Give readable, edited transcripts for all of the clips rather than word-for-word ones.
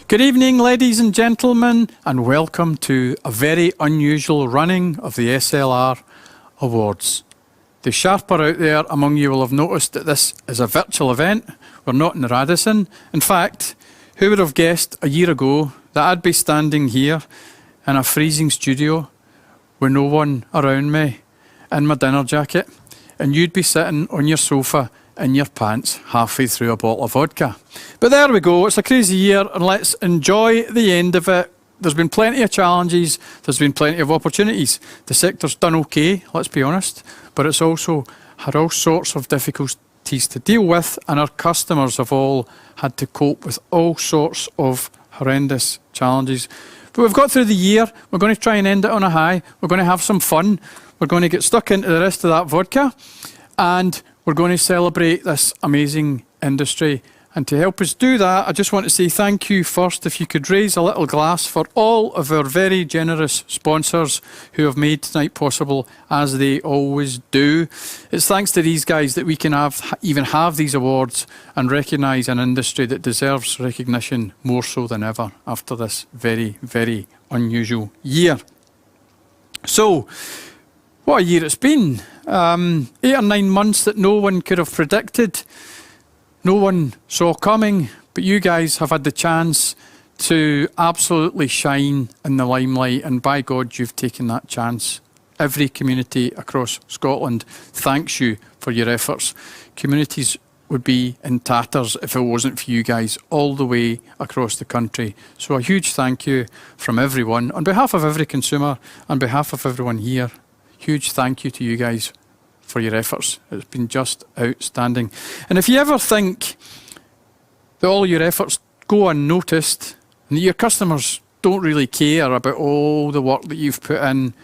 Good evening, ladies and gentlemen, and welcome to a very unusual running of the SLR Awards. The sharper out there among you will have noticed that this is a virtual event. We're not in the Radisson. In fact, who would have guessed a year ago that I'd be standing here in a freezing studio with no one around me in my dinner jacket, and you'd be sitting on your sofa in your pants halfway through a bottle of vodka. But there we go, it's a crazy year, and let's enjoy the end of it. There's been plenty of challenges, there's been plenty of opportunities. The sector's done okay, let's be honest, but it's also had all sorts of difficulties to deal with, and our customers have all had to cope with all sorts of horrendous challenges. But we've got through the year, we're going to try and end it on a high, we're going to have some fun, we're going to get stuck into the rest of that vodka, and we're going to celebrate this amazing industry. And to help us do that, I just want to say thank you first. If you could raise a little glass for all of our very generous sponsors who have made tonight possible, as they always do. It's thanks to these guys that we can even have these awards and recognise an industry that deserves recognition more so than ever after this very, very unusual year. So, what a year it's been. 8 or 9 months that no one could have predicted, no one saw coming, but you guys have had the chance to absolutely shine in the limelight, and by God, you've taken that chance. Every community across Scotland thanks you for your efforts. Communities would be in tatters if it wasn't for you guys all the way across the country. So a huge thank you from everyone. On behalf of every consumer, on behalf of everyone here, huge thank you to you guys for your efforts. It's been just outstanding. And if you ever think that all your efforts go unnoticed and that your customers don't really care about all the work that you've put in,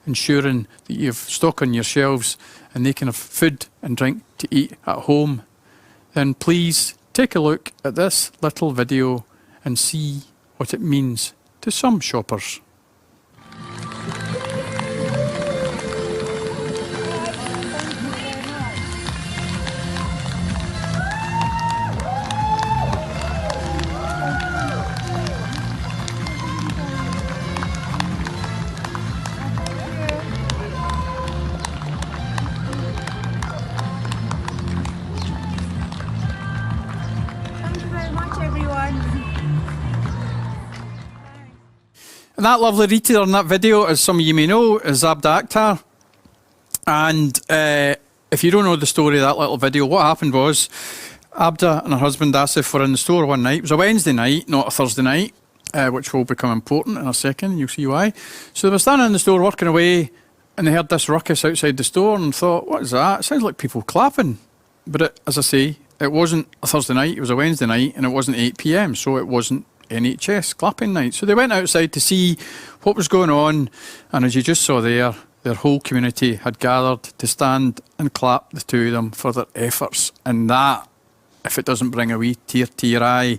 ensuring that you've stock on your shelves and they can have food and drink to eat at home, then please take a look at this little video and see what it means to some shoppers. And that lovely retailer in that video, as some of you may know, is Abda Akhtar. And if you don't know the story of that little video, what happened was Abda and her husband Asif were in the store one night. It was a Wednesday night, not a Thursday night, which will become important in a second. You'll see why. So they were standing in the store working away, and they heard this ruckus outside the store and thought, what is that? It sounds like people clapping. But as I say, it wasn't a Thursday night, it was a Wednesday night, and it wasn't 8 p.m, so it wasn't NHS clapping night. So they went outside to see what was going on, and as you just saw there, their whole community had gathered to stand and clap the two of them for their efforts. And that, if it doesn't bring a wee tear to your eye,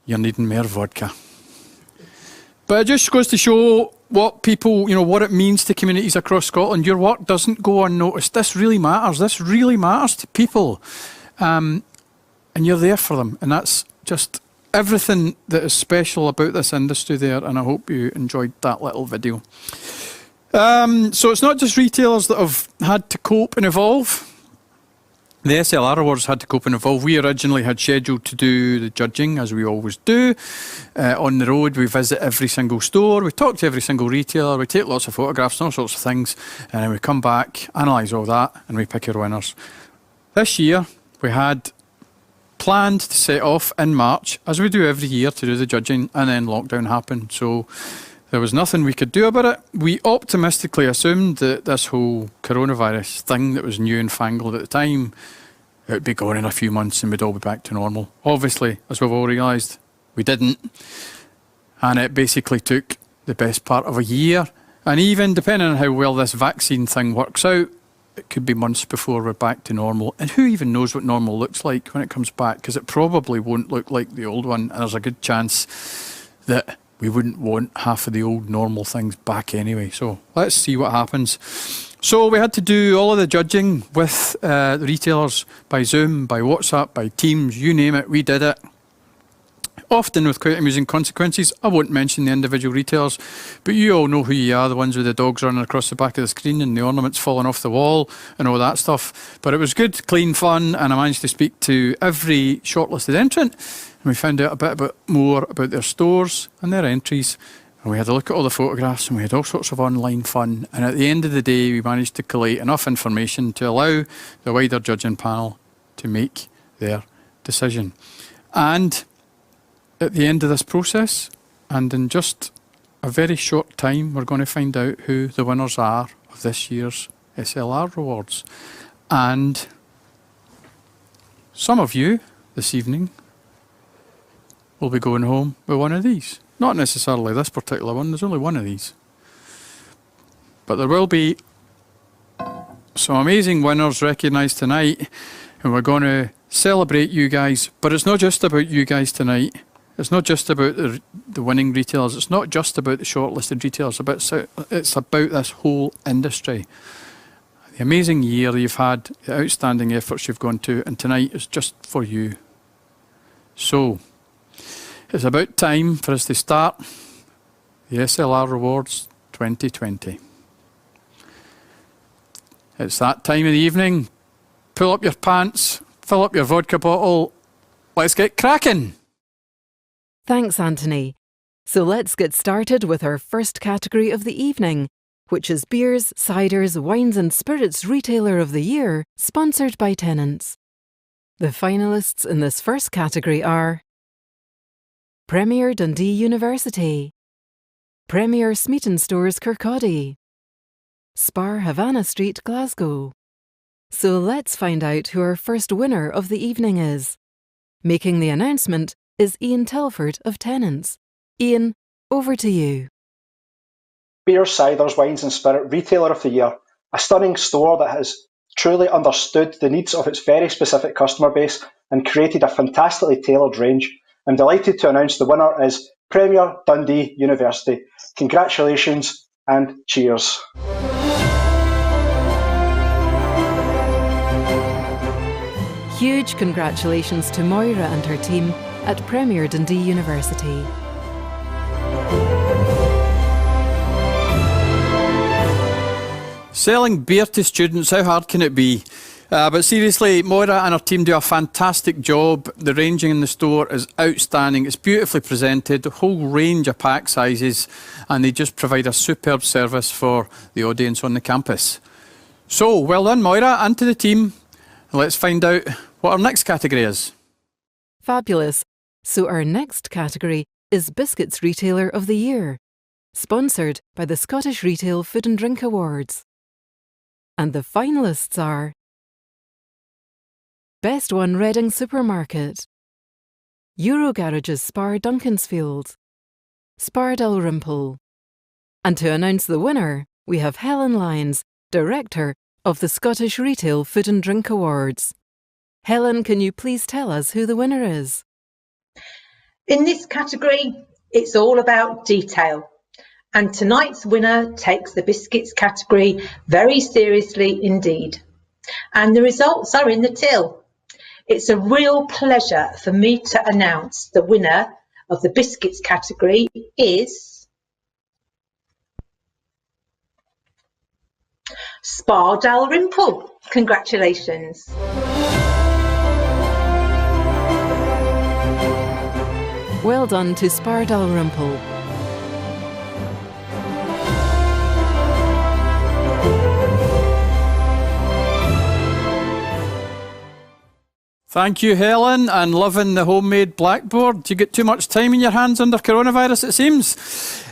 you're needing more vodka. But it just goes to show what people, what it means to communities across Scotland. Your work doesn't go unnoticed. This really matters. This really matters to people. And you're there for them. And that's just everything that is special about this industry there, and I hope you enjoyed that little video. So it's not just retailers that have had to cope and evolve. The SLR Rewards had to cope and evolve. We originally had scheduled to do the judging, as we always do. On the road, we visit every single store, we talk to every single retailer, we take lots of photographs and all sorts of things, and then we come back, analyse all that, and we pick our winners. This year, we had planned to set off in March, as we do every year, to do the judging, and then lockdown happened. So there was nothing we could do about it. We optimistically assumed that this whole coronavirus thing that was new and fangled at the time, it would be gone in a few months and we'd all be back to normal. Obviously, as we've all realised, we didn't. And it basically took the best part of a year. And even depending on how well this vaccine thing works out, it could be months before we're back to normal. And who even knows what normal looks like when it comes back? Because it probably won't look like the old one. And there's a good chance that we wouldn't want half of the old normal things back anyway. So let's see what happens. So we had to do all of the judging with the retailers by Zoom, by WhatsApp, by Teams, you name it, we did it. Often with quite amusing consequences. I won't mention the individual retailers, but you all know who you are, the ones with the dogs running across the back of the screen and the ornaments falling off the wall and all that stuff. But it was good, clean fun, and I managed to speak to every shortlisted entrant, and we found out a bit more about their stores and their entries. And we had a look at all the photographs, and we had all sorts of online fun. And at the end of the day, we managed to collate enough information to allow the wider judging panel to make their decision. And at the end of this process, and in just a very short time, we're going to find out who the winners are of this year's SLR Rewards. And some of you this evening will be going home with one of these. Not necessarily this particular one, there's only one of these. But there will be some amazing winners recognised tonight, and we're going to celebrate you guys. But it's not just about you guys tonight. It's not just about the winning retailers. It's not just about the shortlisted retailers. It's about this whole industry. The amazing year that you've had, the outstanding efforts you've gone to, and tonight is just for you. So, it's about time for us to start the SLR Rewards 2020. It's that time of the evening. Pull up your pants, fill up your vodka bottle. Let's get cracking. Thanks, Anthony. So let's get started with our first category of the evening, which is Beers, Ciders, Wines and Spirits Retailer of the Year, sponsored by Tennent's. The finalists in this first category are Premier Dundee University, Premier Smeaton Stores Kirkcaldy, Spar Havannah Street, Glasgow. So let's find out who our first winner of the evening is. Making the announcement is Ian Telford of Tennent's. Ian, over to you. Beers, Ciders, Wines and Spirit Retailer of the Year, a stunning store that has truly understood the needs of its very specific customer base and created a fantastically tailored range. I'm delighted to announce the winner is Premier Dundee University. Congratulations and cheers. Huge congratulations to Moira and her team at Premier Dundee University. Selling beer to students, how hard can it be? But seriously, Moira and her team do a fantastic job. The ranging in the store is outstanding. It's beautifully presented, a whole range of pack sizes, and they just provide a superb service for the audience on the campus. So, well done, Moira, and to the team. Let's find out what our next category is. Fabulous. So our next category is Biscuits Retailer of the Year, sponsored by the Scottish Retail Food and Drink Awards. And the finalists are Best One Reading Supermarket, Eurogarages Spar Duncansfield, Spar Dalrymple. And to announce the winner, we have Helen Lyons, Director of the Scottish Retail Food and Drink Awards. Helen, can you please tell us who the winner is? In this category, it's all about detail. And tonight's winner takes the biscuits category very seriously indeed. And the results are in the till. It's a real pleasure for me to announce the winner of the biscuits category is Spar Dalrymple. Congratulations. Well done to Spar Dalrymple. Thank you, Helen, and loving the homemade blackboard. Do you get too much time in your hands under coronavirus, it seems?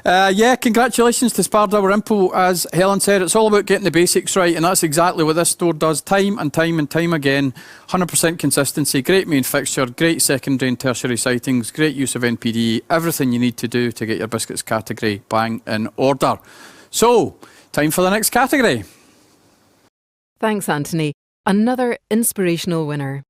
Yeah, congratulations to Spar Dalrymple. As Helen said, it's all about getting the basics right, and that's exactly what this store does time and time and time again. 100% consistency, great main fixture, great secondary and tertiary sightings, great use of NPD, everything you need to do to get your biscuits category bang in order. So, time for the next category. Thanks, Anthony. Another inspirational winner.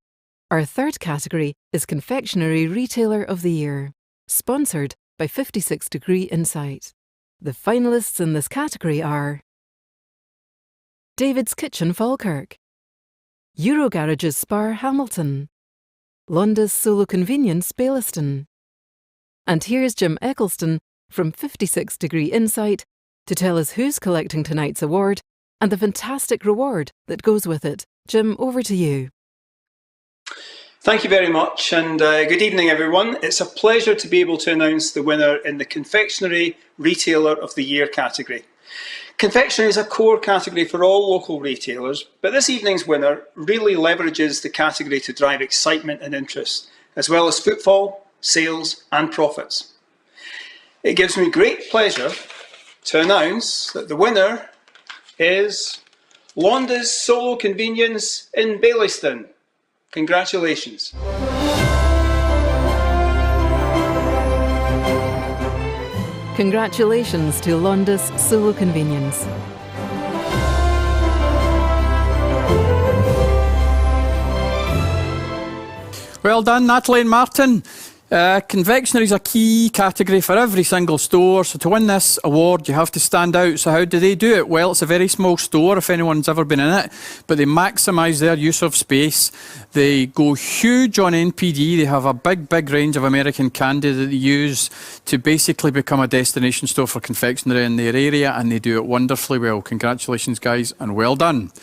Our third category is Confectionery Retailer of the Year, sponsored by 56 Degree Insight. The finalists in this category are David's Kitchen Falkirk, Eurogarages Spar Hamilton, Londis Solo Convenience Baillieston. And here's Jim Eccleston from 56 Degree Insight to tell us who's collecting tonight's award and the fantastic reward that goes with it. Jim, over to you. Thank you very much, and good evening everyone. It's a pleasure to be able to announce the winner in the Confectionery Retailer of the Year category. Confectionery is a core category for all local retailers, but this evening's winner really leverages the category to drive excitement and interest, as well as footfall, sales and profits. It gives me great pleasure to announce that the winner is Londis Solo Convenience in Baillieston. Congratulations. Congratulations to Londis Solo Convenience. Well done, Natalie and Martin. Confectionery is a key category for every single store, so to win this award you have to stand out. So how do they do it? Well, it's a very small store if anyone's ever been in it, but they maximise their use of space. They go huge on NPD. They have a big range of American candy that they use to basically become a destination store for confectionery in their area, and they do it wonderfully well. Congratulations guys, and well done.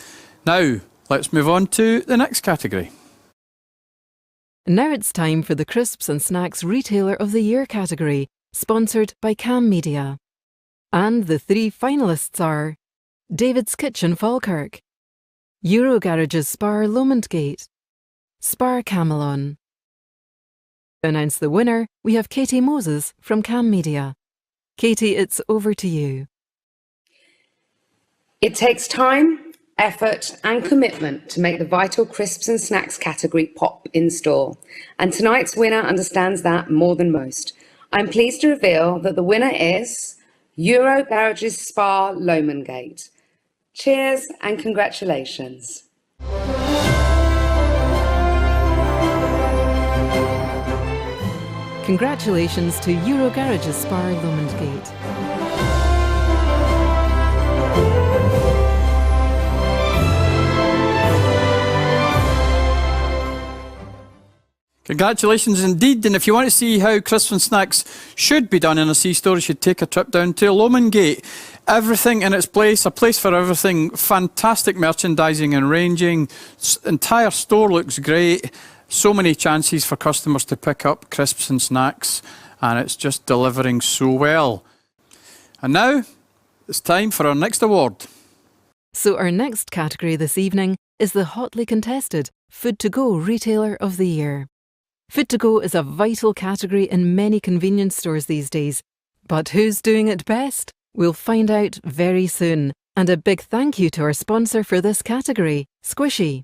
Now let's move on to the next category. Now it's time for the Crisps and Snacks Retailer of the Year category, sponsored by Cam Media. And the three finalists are David's Kitchen Falkirk, Eurogarages Spar Lomondgate, Spar Camelon. To announce the winner, we have Katie Moses from Cam Media. Katie, it's over to you. It takes time, effort and commitment to make the vital crisps and snacks category pop in store. And tonight's winner understands that more than most. I'm pleased to reveal that the winner is Eurogarages Spar Lomondgate. Cheers and congratulations. Congratulations to Eurogarages Spar Lomondgate. Congratulations indeed, and if you want to see how crisps and snacks should be done in a C-store, you should take a trip down to Lomondgate. Everything in its place, a place for everything, fantastic merchandising and ranging, entire store looks great, so many chances for customers to pick up crisps and snacks, and it's just delivering so well. And now, it's time for our next award. So our next category this evening is the hotly contested Food to Go Retailer of the Year. Food to go is a vital category in many convenience stores these days. But who's doing it best? We'll find out very soon. And a big thank you to our sponsor for this category, Squishy.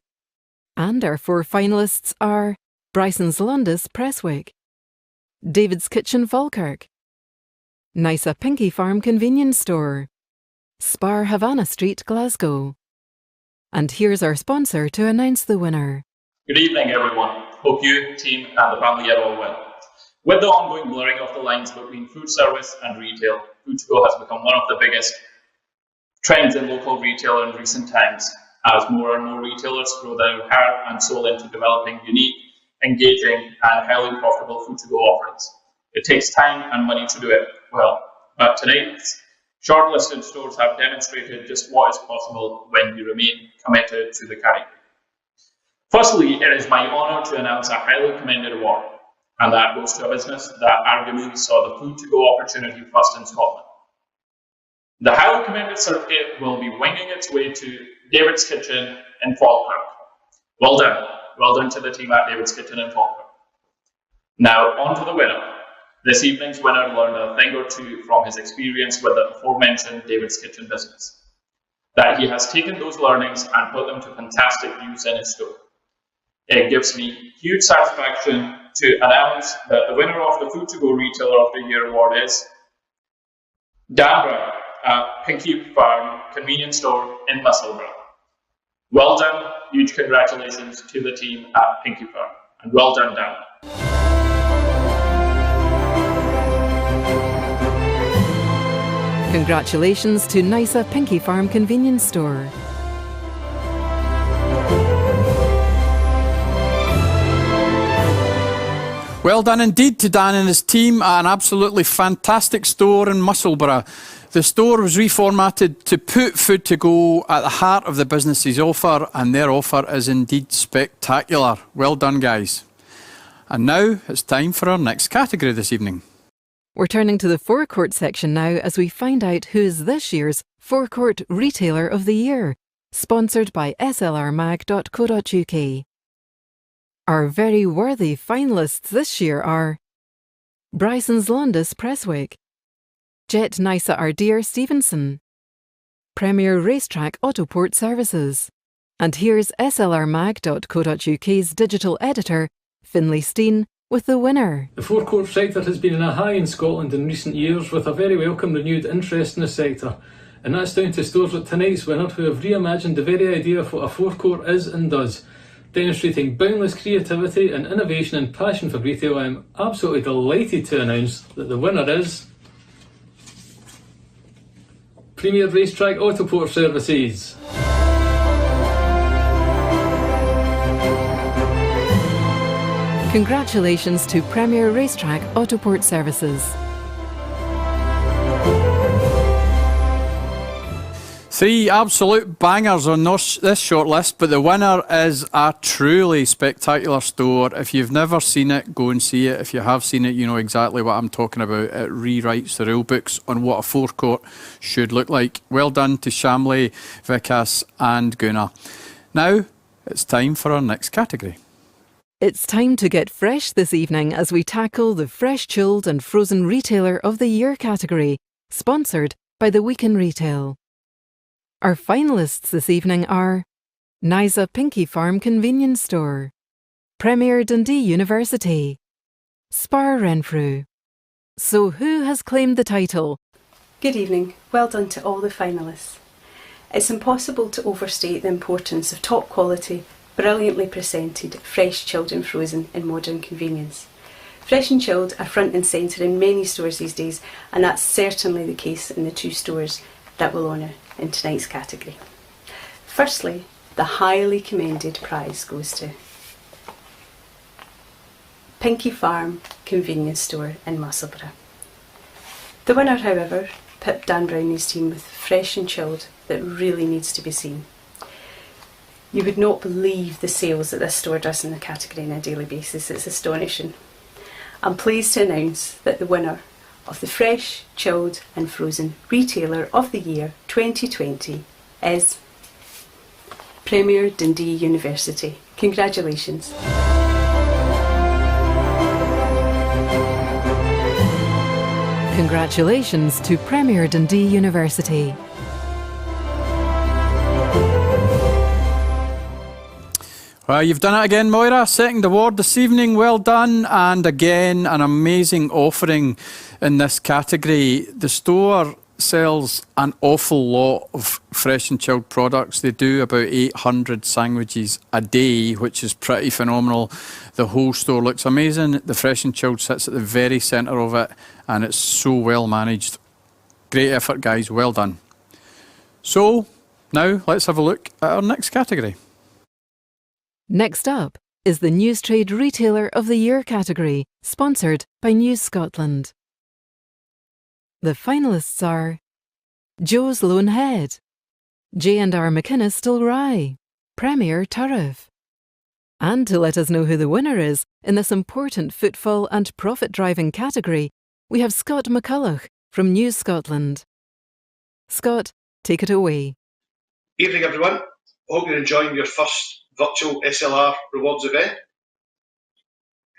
And our four finalists are Bryson's Londis Presswick, David's Kitchen Falkirk, Nisa Pinky Farm Convenience Store, Spar Havannah Street, Glasgow. And here's our sponsor to announce the winner. Good evening, everyone. Hope you, team, and the family are all well. With the ongoing blurring of the lines between food service and retail, food to go has become one of the biggest trends in local retail in recent times, as more and more retailers throw their heart and soul into developing unique, engaging, and highly profitable food to go offerings. It takes time and money to do it well, but tonight's shortlisted stores have demonstrated just what is possible when you remain committed to the category. Firstly, it is my honour to announce a highly commended award, and that goes to a business that arguably saw the food to go opportunity first in Scotland. The highly commended certificate will be winging its way to David's Kitchen in Falkirk. Well done to the team at David's Kitchen in Falkirk. Now on to the winner. This evening's winner learned a thing or two from his experience with the aforementioned David's Kitchen business, that he has taken those learnings and put them to fantastic use in his store. It gives me huge satisfaction to announce that the winner of the Food to Go Retailer of the Year award is Dan Brown at Pinky Farm Convenience Store in Musselburgh. Well done, huge congratulations to the team at Pinkie Farm, and well done, Dan. Congratulations to NISA Pinkie Farm Convenience Store. Well done indeed to Dan and his team at an absolutely fantastic store in Musselburgh. The store was reformatted to put food to go at the heart of the business's offer, and their offer is indeed spectacular. Well done, guys. And now it's time for our next category this evening. We're turning to the forecourt section now as we find out who is this year's Forecourt Retailer of the Year, sponsored by slrmag.co.uk. Our very worthy finalists this year are Bryson's Londis Presswick, Jet Nisa Ardere Stevenson, Premier Racetrack Autoport Services, and here's slrmag.co.uk's digital editor, Finlay Steen, with the winner. The forecourt sector has been in a high in Scotland in recent years with a very welcome renewed interest in the sector, and that's down to stores like tonight's winner who have reimagined the very idea of what a forecourt is and does. Demonstrating boundless creativity and innovation and passion for retail, I am absolutely delighted to announce that the winner is Premier Racetrack Autoport Services. Congratulations to Premier Racetrack Autoport Services. Three absolute bangers on this shortlist, but the winner is a truly spectacular store. If you've never seen it, go and see it. If you have seen it, you know exactly what I'm talking about. It rewrites the rule books on what a forecourt should look like. Well done to Shamley, Vikas and Guna. Now, it's time for our next category. It's time to get fresh this evening as we tackle the Fresh, Chilled and Frozen Retailer of the Year category, sponsored by the Week in Retail. Our finalists this evening are NISA Pinkie Farm Convenience Store, Premier Dundee University, Spar Renfrew. So who has claimed the title? Good evening. Well done to all the finalists. It's impossible to overstate the importance of top quality, brilliantly presented, fresh, chilled and frozen in modern convenience. Fresh and chilled are front and centre in many stores these days, and that's certainly the case in the two stores that we'll honour in tonight's category. Firstly, the highly commended prize goes to Pinkie Farm Convenience Store in Musselburgh. The winner, however, pipped Dan Brownlie's team with fresh and chilled that really needs to be seen. You would not believe the sales that this store does in the category on a daily basis. It's astonishing. I'm pleased to announce that the winner of the Fresh, Chilled and Frozen Retailer of the Year 2020 is Premier Dundee University. Congratulations. Congratulations to Premier Dundee University. Well, you've done it again, Moira. Second award this evening. Well done. And again, an amazing offering in this category. The store sells an awful lot of fresh and chilled products. They do about 800 sandwiches a day, which is pretty phenomenal. The whole store looks amazing. The fresh and chilled sits at the very centre of it, and it's so well managed. Great effort, guys. Well done. So, now let's have a look at our next category. Next up is the News Trade Retailer of the Year category, sponsored by News Scotland. The finalists are Joe's Lone Head, J&R McInnes Stilrye, Premier Turriff. And to let us know who the winner is in this important footfall and profit-driving category, we have Scott McCulloch from News Scotland. Scott, take it away. Evening, everyone. Hope you're enjoying your first virtual SLR Rewards event.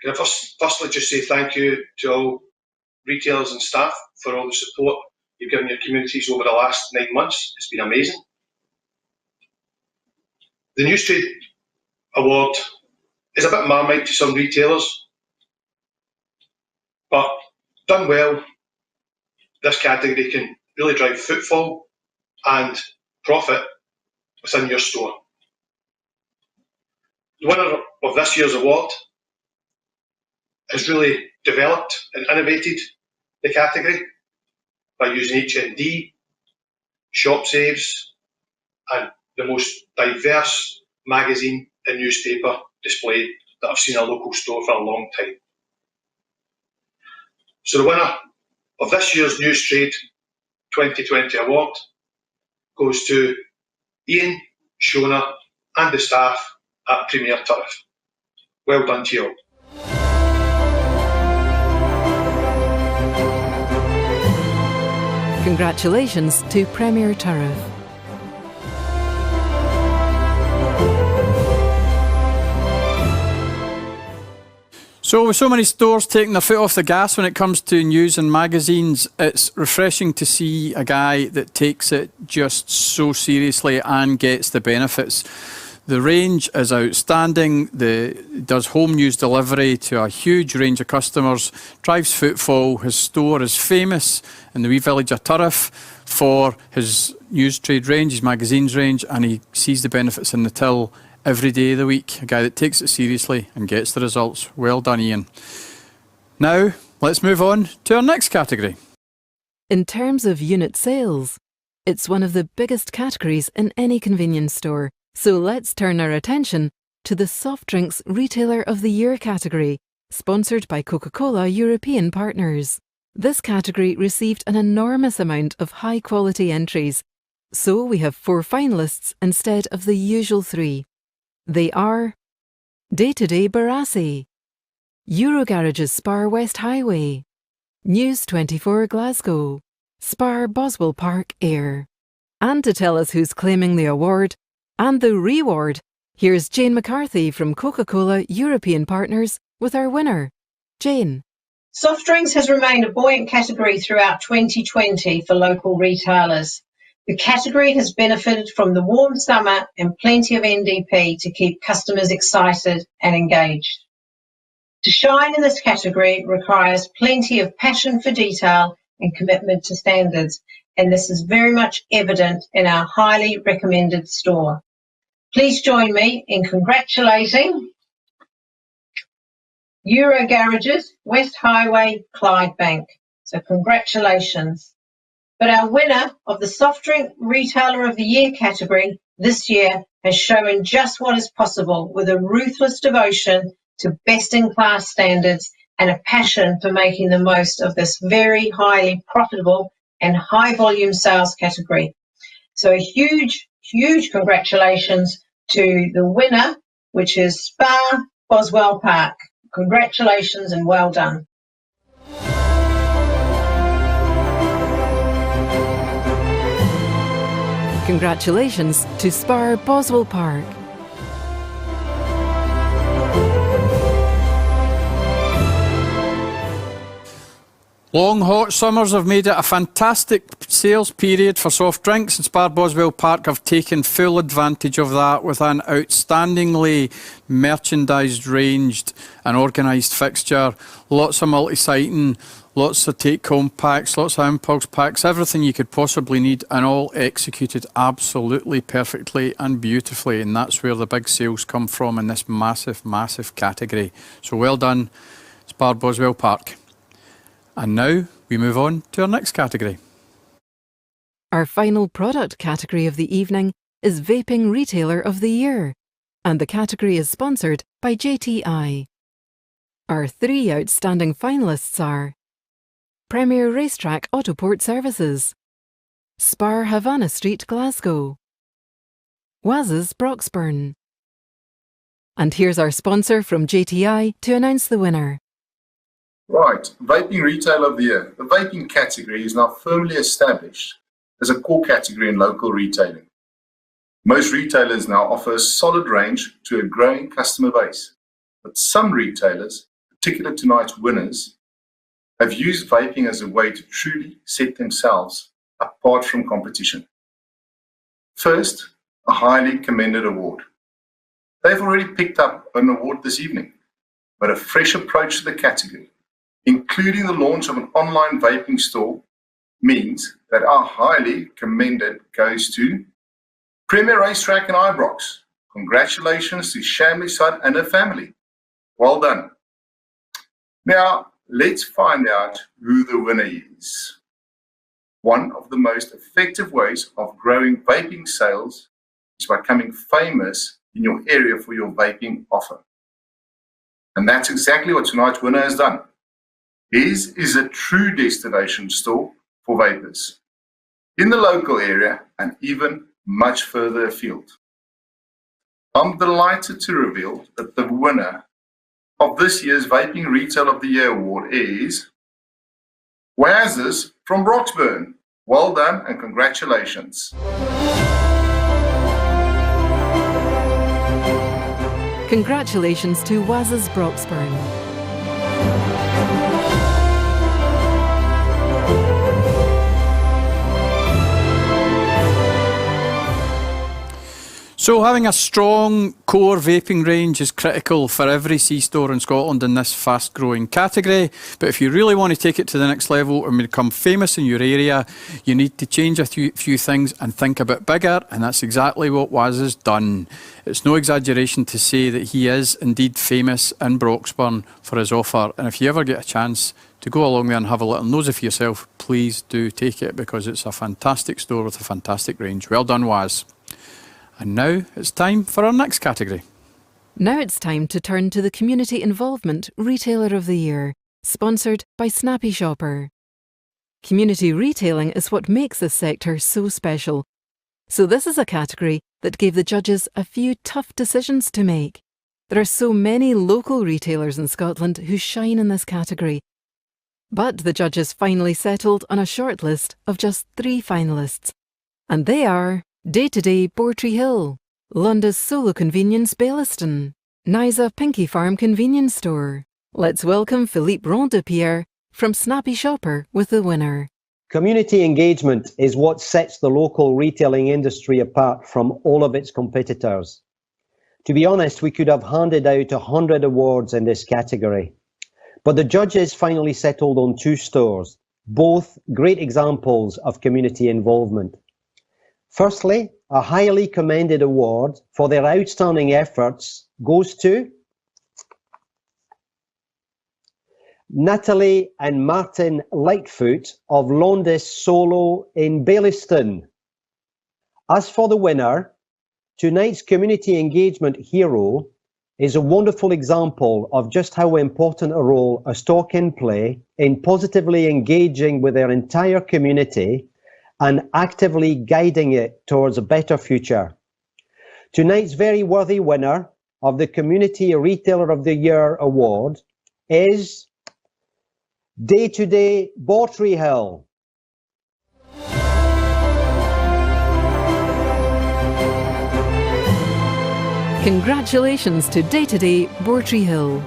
Can I firstly just say thank you to all retailers and staff for all the support you've given your communities over the last 9 months. It's been amazing. The News Trade Award is a bit marmite to some retailers, but done well, this category can really drive footfall and profit within your store. The winner of this year's award has really developed and innovated the category by using HND, shop saves, and the most diverse magazine and newspaper display that I've seen in a local store for a long time. So the winner of this year's News Trade 2020 award goes to Ian, Shona and the staff at Premier Turf. Well done to you all. Congratulations to Premier Turf. So with so many stores taking their foot off the gas when it comes to news and magazines, it's refreshing to see a guy that takes it just so seriously and gets the benefits. The range is outstanding, does home news delivery to a huge range of customers, drives footfall. His store is famous in the wee village of Turf for his news trade range, his magazines range, and he sees the benefits in the till every day of the week. A guy that takes it seriously and gets the results. Well done, Ian. Now, let's move on to our next category. In terms of unit sales, it's one of the biggest categories in any convenience store. So let's turn our attention to the Soft Drinks Retailer of the Year category, sponsored by Coca-Cola European Partners. This category received an enormous amount of high-quality entries, so we have 4 finalists instead of the usual 3. They are Day-to-Day Barassi, Eurogarages Spar West Highway, News 24 Glasgow, Spar Boswell Park Ayr. And to tell us who's claiming the award and the reward, here's Jane McCarthy from Coca-Cola European Partners with our winner. Jane. Soft drinks has remained a buoyant category throughout 2020 for local retailers. The category has benefited from the warm summer and plenty of NDP to keep customers excited and engaged. To shine in this category requires plenty of passion for detail and commitment to standards, and this is very much evident in our highly recommended store. Please join me in congratulating Eurogarages, West Highway, Clydebank. So congratulations. But our winner of the Soft Drink Retailer of the Year category this year has shown just what is possible with a ruthless devotion to best-in-class standards and a passion for making the most of this very highly profitable and high-volume sales category. So a huge, huge congratulations to the winner, which is Spar Boswell Park. Congratulations and well done. Congratulations to Spar Boswell Park. Long hot summers have made it a fantastic sales period for soft drinks, and Spar Boswell Park have taken full advantage of that with an outstandingly merchandised, ranged and organised fixture. Lots of multi-siting, lots of take-home packs, lots of impulse packs, everything you could possibly need, and all executed absolutely perfectly and beautifully. And that's where the big sales come from in this massive, massive category. So well done, Spar Boswell Park. And now we move on to our next category. Our final product category of the evening is Vaping Retailer of the Year, and the category is sponsored by JTI. Our 3 outstanding finalists are Premier Racetrack Autoport Services, Spar Havannah Street, Glasgow, Waz's Broxburn. And here's our sponsor from JTI to announce the winner. Right, Vaping Retailer of the Year. The vaping category is now firmly established as a core category in local retailing. Most retailers now offer a solid range to a growing customer base, but some retailers, particularly tonight's winners, have used vaping as a way to truly set themselves apart from competition. First, a highly commended award. They've already picked up an award this evening, but a fresh approach to the category, including the launch of an online vaping store, means that our highly commended goes to Premier Racetrack and Ibrox. Congratulations to Shamley's son and her family. Well done. Now, let's find out who the winner is. One of the most effective ways of growing vaping sales is by becoming famous in your area for your vaping offer. And that's exactly what tonight's winner has done. His is a true destination store for vapers in the local area and even much further afield. I'm delighted to reveal that the winner of this year's Vaping Retail of the Year award is Waz's from Broxburn. Well done and congratulations. Congratulations to Waz's Broxburn. So having a strong core vaping range is critical for every C-store in Scotland in this fast-growing category. But if you really want to take it to the next level and become famous in your area, you need to change a few things and think a bit bigger, and that's exactly what Waz has done. It's no exaggeration to say that he is indeed famous in Broxburn for his offer, and if you ever get a chance to go along there and have a little nosy for yourself, please do take it, because it's a fantastic store with a fantastic range. Well done, Waz. And now it's time for our next category. Now it's time to turn to the Community Involvement Retailer of the Year, sponsored by Snappy Shopper. Community retailing is what makes this sector so special. So this is a category that gave the judges a few tough decisions to make. There are so many local retailers in Scotland who shine in this category. But the judges finally settled on a short list of just 3 finalists. And they are Day-to-Day Bortree Hill, Londis Solo Convenience Baillieston, Nisa Pinky Farm Convenience Store. Let's welcome Philippe Rondepierre from Snappy Shopper with the winner. Community engagement is what sets the local retailing industry apart from all of its competitors. To be honest, we could have handed out 100 awards in this category. But the judges finally settled on 2 stores, both great examples of community involvement. Firstly, a highly commended award for their outstanding efforts goes to Natalie and Martin Lightfoot of Londis Solo in Baillieston. As for the winner, tonight's community engagement hero is a wonderful example of just how important a role a store can play in positively engaging with their entire community and actively guiding it towards a better future. Tonight's very worthy winner of the Community Retailer of the Year award is Day-to-Day Bortree Hill. Congratulations to Day-to-Day Bortree Hill.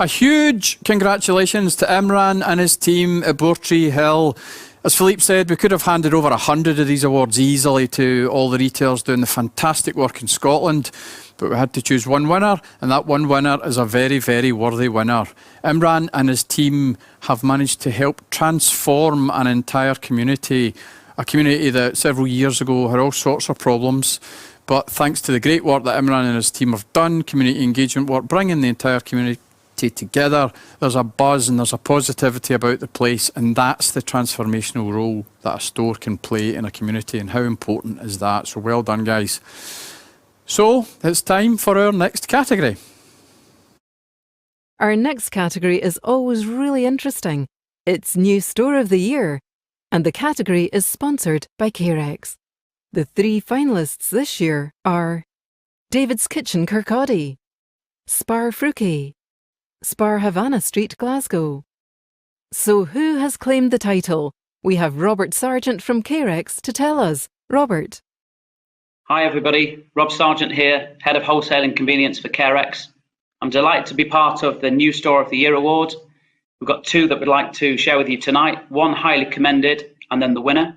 A huge congratulations to Imran and his team at Bortree Hill. As Philippe said, we could have handed over 100 of these awards easily to all the retailers doing the fantastic work in Scotland, but we had to choose one winner, and that one winner is a very, very worthy winner. Imran and his team have managed to help transform an entire community, a community that several years ago had all sorts of problems. But thanks to the great work that Imran and his team have done, community engagement work, bringing the entire community together, there's a buzz and there's a positivity about the place, and that's the transformational role that a store can play in a community, and how important is that? So well done, guys. So it's time for our next category. Our next category is always really interesting. It's New Store of the Year, and the category is sponsored by Carex. The 3 finalists this year are David's Kitchen Kirkcaldy, Spar Fruquet, Spar Havannah Street, Glasgow. So who has claimed the title? We have Robert Sargent from Carex to tell us. Robert. Hi everybody, Rob Sargent here, Head of Wholesale and Convenience for Carex. I'm delighted to be part of the New Store of the Year award. We've got 2 that we'd like to share with you tonight, one highly commended and then the winner.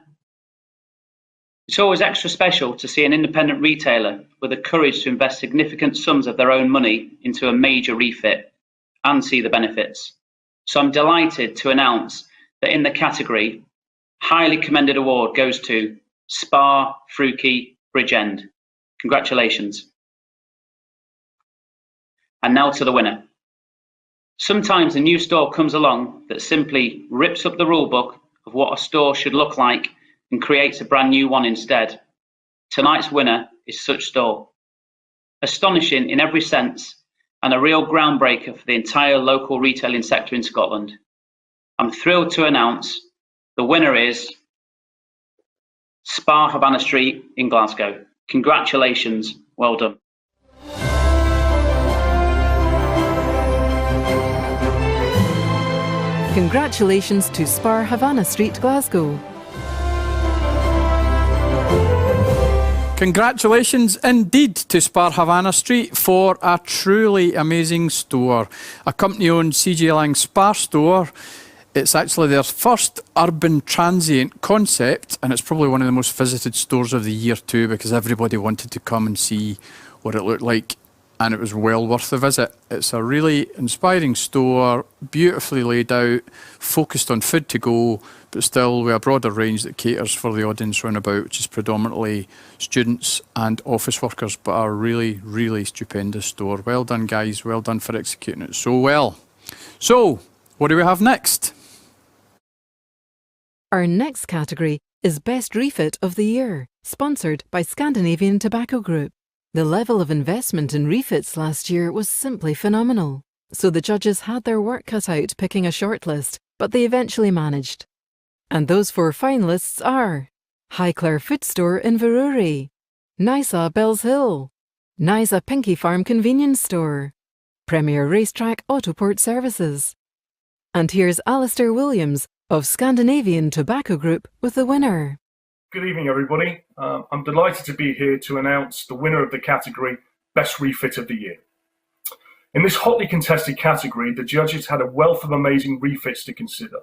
It's always extra special to see an independent retailer with the courage to invest significant sums of their own money into a major refit and see the benefits. So I'm delighted to announce that in the category highly commended award goes to Spar, Fruki, Bridgend. Congratulations. And now to the winner. Sometimes a new store comes along that simply rips up the rulebook of what a store should look like and creates a brand new one instead. Tonight's winner is such store. Astonishing in every sense and a real groundbreaker for the entire local retailing sector in Scotland. I'm thrilled to announce the winner is Spar Havannah Street in Glasgow. Congratulations, well done. Congratulations to Spar Havannah Street, Glasgow. Congratulations indeed to Spar Havannah Street for a truly amazing store. A company-owned CJ Lang Spar store. It's actually their first urban transient concept, and it's probably one of the most visited stores of the year too, because everybody wanted to come and see what it looked like, and it was well worth the visit. It's a really inspiring store, beautifully laid out, focused on food to go, but still with a broader range that caters for the audience round about, which is predominantly students and office workers, but a really, really stupendous store. Well done, guys. Well done for executing it so well. So, what do we have next? Our next category is Best Refit of the Year, sponsored by Scandinavian Tobacco Group. The level of investment in refits last year was simply phenomenal, so the judges had their work cut out picking a shortlist, but they eventually managed. And those 4 finalists are Highclere Food Store in Veruri, Nysa Bells Hill, Nysa Pinky Farm Convenience Store, Premier Racetrack Autoport Services. And here's Alistair Williams of Scandinavian Tobacco Group with the winner. Good evening, everybody. I'm delighted to be here to announce the winner of the category Best Refit of the Year. In this hotly contested category, the judges had a wealth of amazing refits to consider.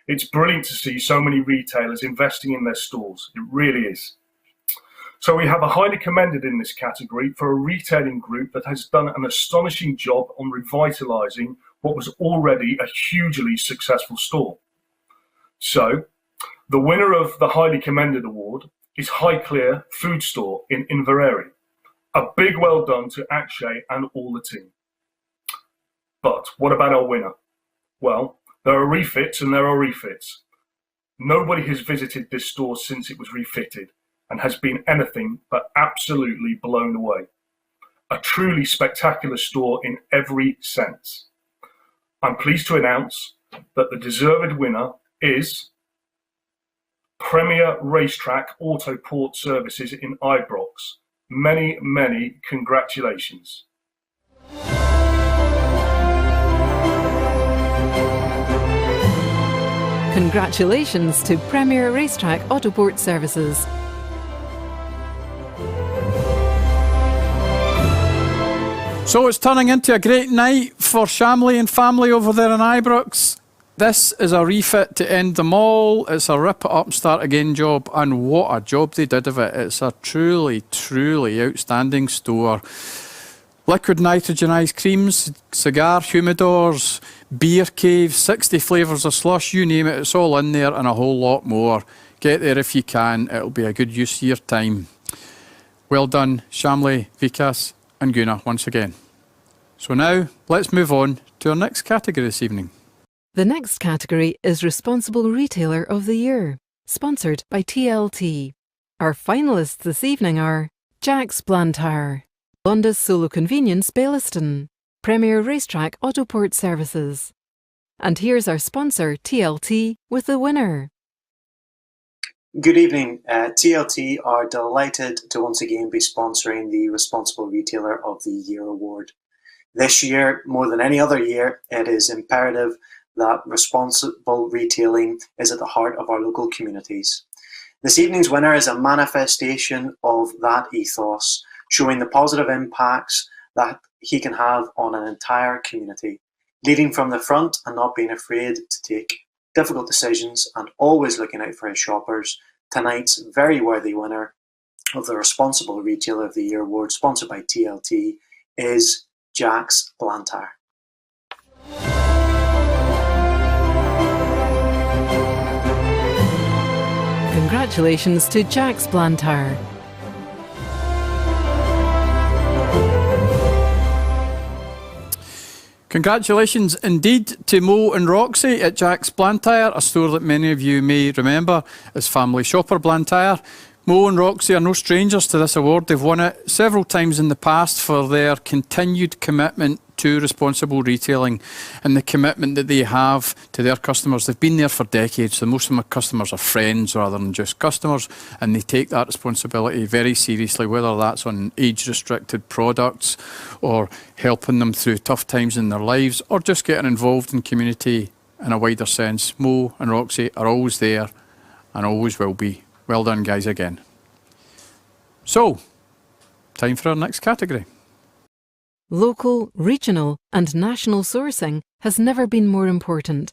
It's brilliant to see so many retailers investing in their stores. It really is. So we have a highly commended in this category for a retailing group that has done an astonishing job on revitalising what was already a hugely successful store. So, the winner of the highly commended award is Highclere Food Store in Inverary. A big well done to Akshay and all the team. But what about our winner? Well, there are refits and there are refits. Nobody has visited this store since it was refitted and has been anything but absolutely blown away. A truly spectacular store in every sense. I'm pleased to announce that the deserved winner is Premier Racetrack Autoport Services in Ibrox. Many, many congratulations. Congratulations to Premier Racetrack Autoport Services. So it's turning into a great night for Shamley and family over there in Ibrox. This is a refit to end them all. It's a rip it up and start again job, and what a job they did of it. It's a truly, truly outstanding store. Liquid nitrogen ice creams, cigar humidors, beer caves, 60 flavours of slush, you name it, it's all in there and a whole lot more. Get there if you can, it'll be a good use of your time. Well done, Shamley, Vikas and Guna once again. So now, let's move on to our next category this evening. The next category is Responsible Retailer of the Year, sponsored by TLT. Our finalists this evening are Jack's Blantyre, Londis Solo Convenience Baillieston, Premier Racetrack Autoport Services. And here's our sponsor, TLT, with the winner. Good evening. TLT are delighted to once again be sponsoring the Responsible Retailer of the Year award. This year, more than any other year, it is imperative that responsible retailing is at the heart of our local communities. This evening's winner is a manifestation of that ethos, showing the positive impacts that he can have on an entire community, leading from the front and not being afraid to take difficult decisions and always looking out for his shoppers. Tonight's very worthy winner of the Responsible Retailer of the Year award, sponsored by TLT, is Jack's Blantyre. congratulations to Jack's Blantyre. Congratulations indeed to Mo and Roxy at Jack's Blantyre, a store that many of you may remember as Family Shopper Blantyre. Mo and Roxy are no strangers to this award. They've won it several times in the past for their continued commitment to responsible retailing and the commitment that they have to their customers. They've been there for decades, so most of my customers are friends rather than just customers, and they take that responsibility very seriously, whether that's on age-restricted products or helping them through tough times in their lives or just getting involved in community in a wider sense. Mo and Roxy are always there and always will be. Well done, guys, again. So, time for our next category. Local, regional and national sourcing has never been more important.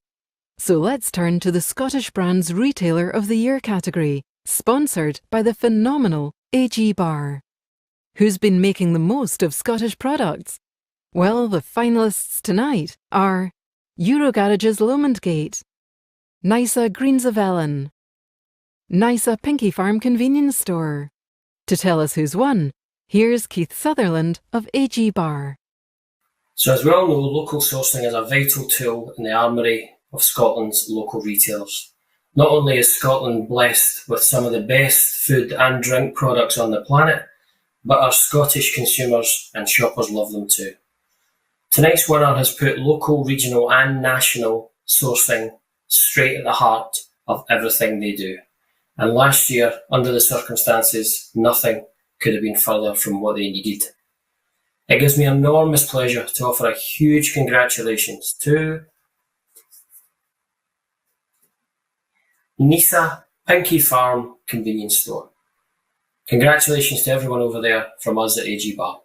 So let's turn to the Scottish Brands Retailer of the Year category, sponsored by the phenomenal AG Bar. Who's been making the most of Scottish products? Well, the finalists tonight are Eurogarages Lomondgate, Nysa Greens of Ellen, Nysa Pinky Farm Convenience Store. To tell us who's won, here's Keith Sutherland of AG Bar. So as we all know, local sourcing is a vital tool in the armoury of Scotland's local retailers. Not only is Scotland blessed with some of the best food and drink products on the planet, but our Scottish consumers and shoppers love them too. Tonight's winner has put local, regional and national sourcing straight at the heart of everything they do. And last year, under the circumstances, nothing could have been further from what they needed. It gives me enormous pleasure to offer a huge congratulations to Nysa Pinky Farm Convenience Store. Congratulations to everyone over there from us at AG Bar.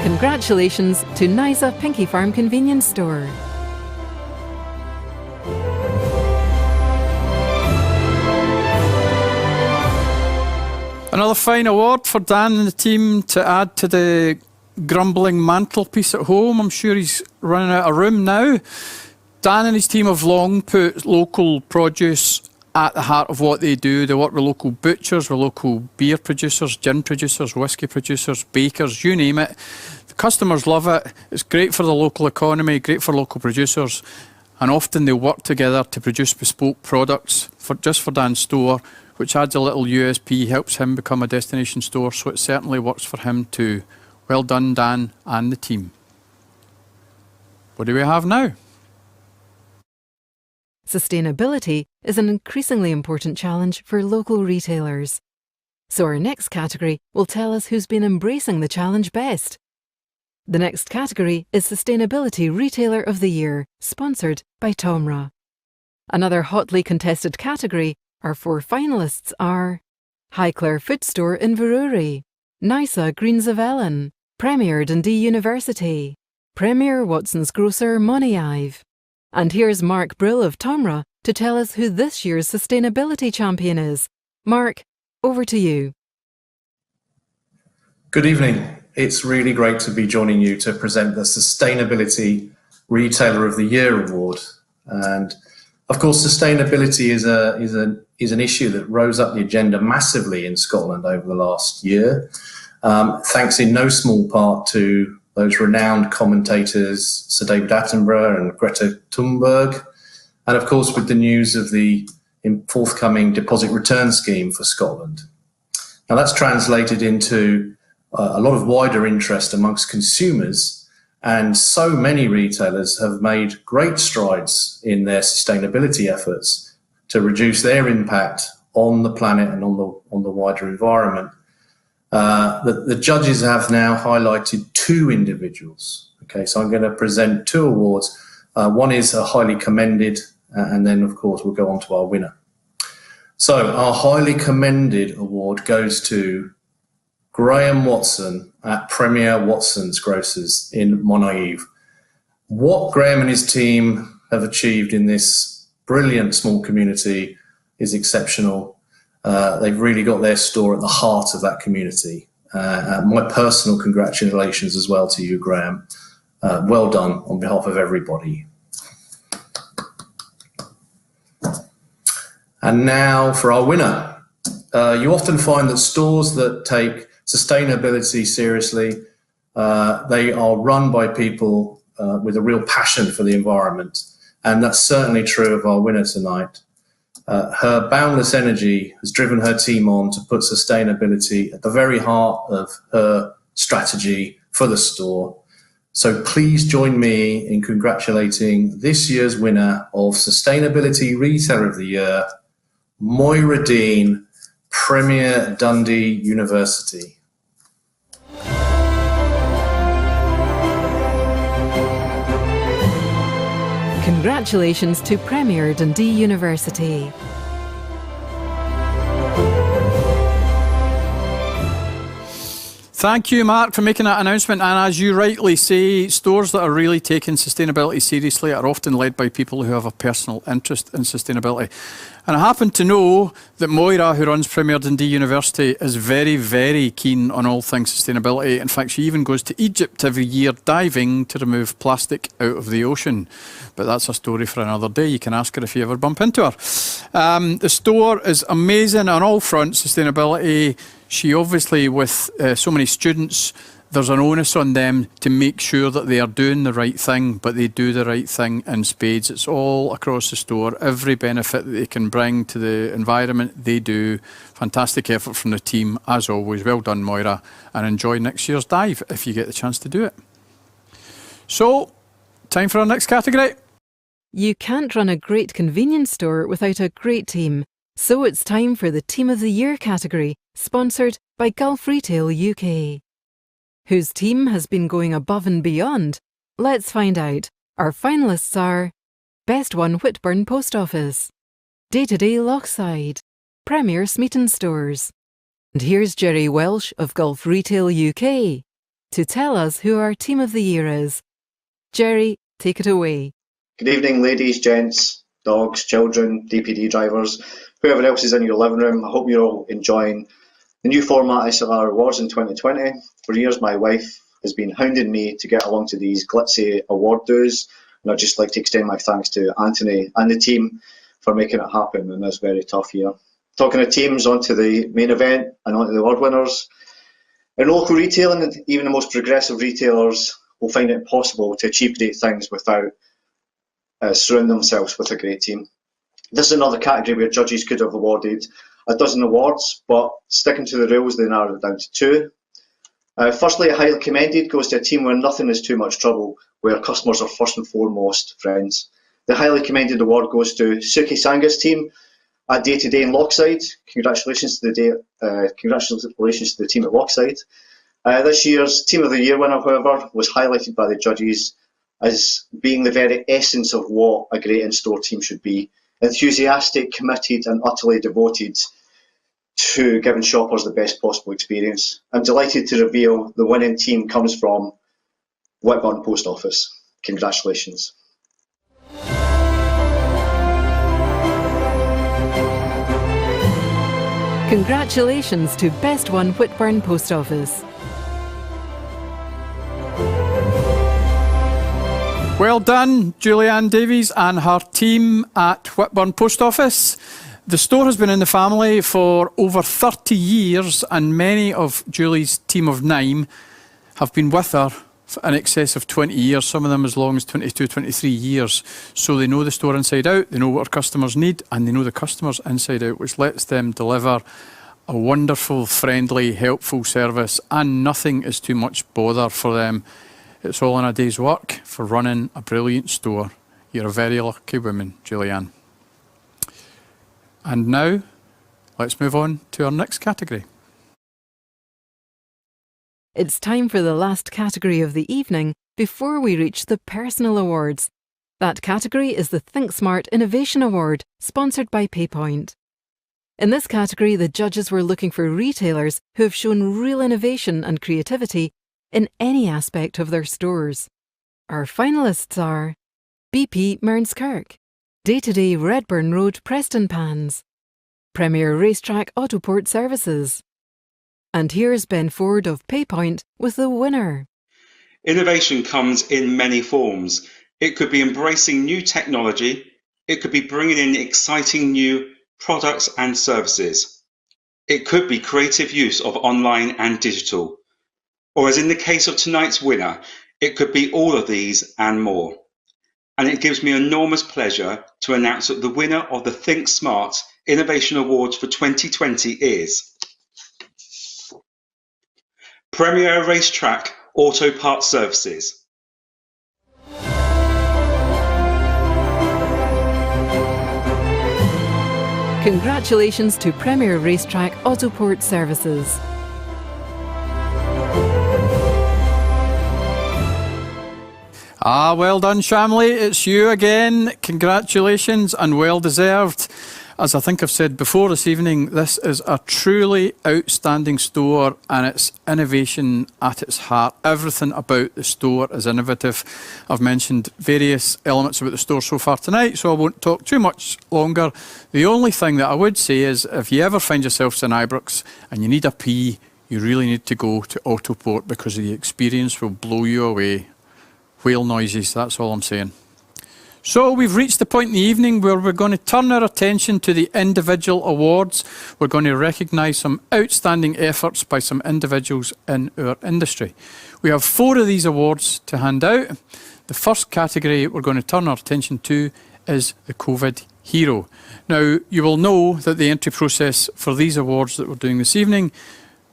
Congratulations to Nysa Pinky Farm Convenience Store. Another fine award for Dan and the team to add to the grumbling mantelpiece at home. I'm sure he's running out of room now. Dan and his team have long put local produce at the heart of what they do. They work with local butchers, with local beer producers, gin producers, whiskey producers, bakers, you name it. The customers love it. It's great for the local economy, great for local producers, and often they work together to produce bespoke products just for Dan's store, which adds a little USP, helps him become a destination store, so it certainly works for him too. Well done, Dan and the team. What do we have now? Sustainability is an increasingly important challenge for local retailers. So our next category will tell us who's been embracing the challenge best. The next category is Sustainability Retailer of the Year, sponsored by Tomra. Another hotly contested category. Our four finalists are Highclere Food Store in Inverurie, Nysa Greens of Ellen, Premier Dundee University, Premier Watson's Grocer Moniaive. And here's Mark Brill of Tomra to tell us who this year's sustainability champion is. Mark, over to you. Good evening. It's really great to be joining you to present the Sustainability Retailer of the Year award. And of course, sustainability is an issue that rose up the agenda massively in Scotland over the last year, thanks in no small part to those renowned commentators, Sir David Attenborough and Greta Thunberg, and of course with the news of the forthcoming deposit return scheme for Scotland. Now that's translated into a lot of wider interest amongst consumers, and so many retailers have made great strides in their sustainability efforts to reduce their impact on the planet and on the wider environment. The judges have now highlighted two individuals. Okay, so I'm going to present two awards. One is a highly commended, and then of course we'll go on to our winner. So our highly commended award goes to Graham Watson at Premier Watson's Grocers in Moniaive. What Graham and his team have achieved in this brilliant small community is exceptional. They've really got their store at the heart of that community. My personal congratulations as well to you, Graham. Well done on behalf of everybody. And now for our winner. You often find that stores that take sustainability seriously, they are run by people with a real passion for the environment. And that's certainly true of our winner tonight. Her boundless energy has driven her team on to put sustainability at the very heart of her strategy for the store. So please join me in congratulating this year's winner of Sustainability Retailer of the Year, Moira Dean, Premier Dundee University. Congratulations to Premier Dundee University. Thank you, Mark, for making that announcement. And as you rightly say, stores that are really taking sustainability seriously are often led by people who have a personal interest in sustainability. And I happen to know that Moira, who runs Premier Dundee University, is very, very keen on all things sustainability. In fact, she even goes to Egypt every year diving to remove plastic out of the ocean. But that's a story for another day. You can ask her if you ever bump into her. The store is amazing on all fronts, sustainability. She obviously, with so many students, there's an onus on them to make sure that they are doing the right thing, but they do the right thing in spades. It's all across the store. Every benefit that they can bring to the environment, they do. Fantastic effort from the team, as always. Well done, Moira. And enjoy next year's dive if you get the chance to do it. So, time for our next category. You can't run a great convenience store without a great team. So it's time for the Team of the Year category, sponsored by Gulf Retail UK. Whose team has been going above and beyond? Let's find out. Our finalists are Best One Whitburn Post Office, Day-to-Day Lochside, Premier Smeaton Stores. And here's Jerry Welsh of Gulf Retail UK to tell us who our Team of the Year is. Jerry, take it away. Good evening, ladies, gents, dogs, children, DPD drivers, whoever else is in your living room. I hope you're all enjoying the new format SLR Rewards in 2020. For years, my wife has been hounding me to get along to these glitzy award do's, and I'd just like to extend my thanks to Anthony and the team for making it happen in this very tough year. Talking of teams, on to the main event and on to the award winners. In local retailing, even the most progressive retailers will find it impossible to achieve great things without surrounding themselves with a great team. This is another category where judges could have awarded a dozen awards, but sticking to the rules, they narrowed it down to two. Firstly, a highly commended goes to a team where nothing is too much trouble, where customers are first and foremost friends. The highly commended award goes to Suki Sanga's team at Day-to-Day in Lochside. Congratulations to the team at Lochside. This year's Team of the Year winner, however, was highlighted by the judges as being the very essence of what a great in-store team should be. Enthusiastic, committed and utterly devoted to giving shoppers the best possible experience. I'm delighted to reveal the winning team comes from Whitburn Post Office. Congratulations. Congratulations to Best One Whitburn Post Office. Well done, Julianne Davies and her team at Whitburn Post Office. The store has been in the family for over 30 years, and many of Julie's team of 9 have been with her for in excess of 20 years, some of them as long as 22, 23 years. So they know the store inside out, they know what our customers need, and they know the customers inside out, which lets them deliver a wonderful, friendly, helpful service, and nothing is too much bother for them. It's all in a day's work for running a brilliant store. You're a very lucky woman, Julianne. And now, let's move on to our next category. It's time for the last category of the evening before we reach the personal awards. That category is the Think Smart Innovation Award, sponsored by PayPoint. In this category, the judges were looking for retailers who have shown real innovation and creativity in any aspect of their stores. Our finalists are BP Mearnskirk, Day-to-Day Redburn Road Prestonpans, Premier Racetrack Autoport Services. And here's Ben Ford of PayPoint with the winner. Innovation comes in many forms. It could be embracing new technology. It could be bringing in exciting new products and services. It could be creative use of online and digital. Or as in the case of tonight's winner, it could be all of these and more. And it gives me enormous pleasure to announce that the winner of the Think Smart Innovation Awards for 2020 is Premier Racetrack Autoport Services. Congratulations to Premier Racetrack Autoport Services. Well done, Shamley. It's you again. Congratulations and well deserved. As I think I've said before this evening, this is a truly outstanding store and it's innovation at its heart. Everything about the store is innovative. I've mentioned various elements about the store so far tonight, so I won't talk too much longer. The only thing that I would say is if you ever find yourselves in Ibrox and you need a pee, you really need to go to Autoport because the experience will blow you away. Whale noises, that's all I'm saying. So we've reached the point in the evening where we're going to turn our attention to the individual awards. We're going to recognise some outstanding efforts by some individuals in our industry. We have 4 of these awards to hand out. The first category we're going to turn our attention to is the COVID Hero. Now, you will know that the entry process for these awards that we're doing this evening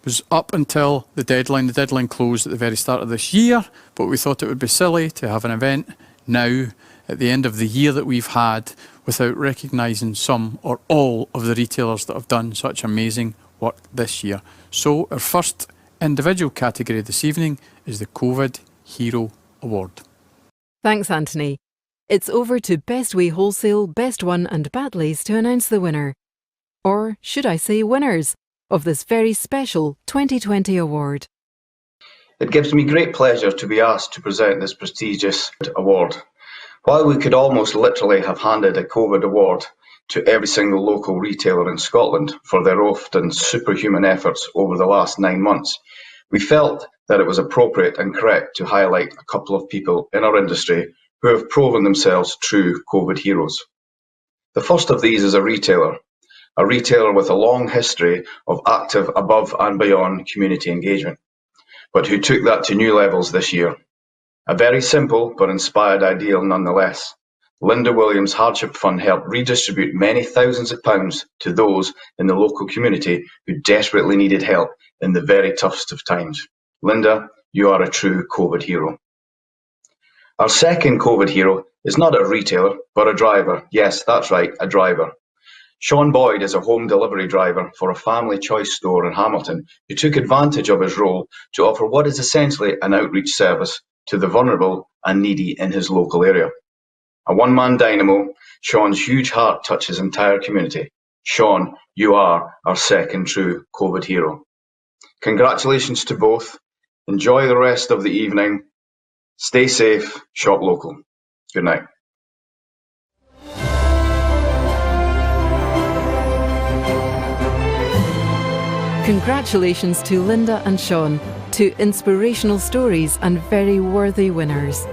was up until the deadline. The deadline closed at the very start of this year, but we thought it would be silly to have an event now at the end of the year that we've had without recognising some or all of the retailers that have done such amazing work this year. So our first individual category this evening is the COVID Hero Award. Thanks, Anthony. It's over to Best Way Wholesale, Best One and Batley's to announce the winner. Or should I say winners of this very special 2020 award. It gives me great pleasure to be asked to present this prestigious award. While we could almost literally have handed a COVID award to every single local retailer in Scotland for their often superhuman efforts over the last 9 months, we felt that it was appropriate and correct to highlight a couple of people in our industry who have proven themselves true COVID heroes. The first of these is a retailer with a long history of active above and beyond community engagement, but who took that to new levels this year. A very simple but inspired ideal nonetheless. Linda Williams' Hardship Fund helped redistribute many thousands of pounds to those in the local community who desperately needed help in the very toughest of times. Linda, you are a true COVID hero. Our second COVID hero is not a retailer, but a driver. Yes, that's right, a driver. Sean Boyd is a home delivery driver for a family choice store in Hamilton who took advantage of his role to offer what is essentially an outreach service to the vulnerable and needy in his local area. A one-man dynamo, Sean's huge heart touches his entire community. Sean, you are our second true COVID hero. Congratulations to both. Enjoy the rest of the evening. Stay safe, shop local. Good night. Congratulations to Linda and Sean, two inspirational stories and very worthy winners.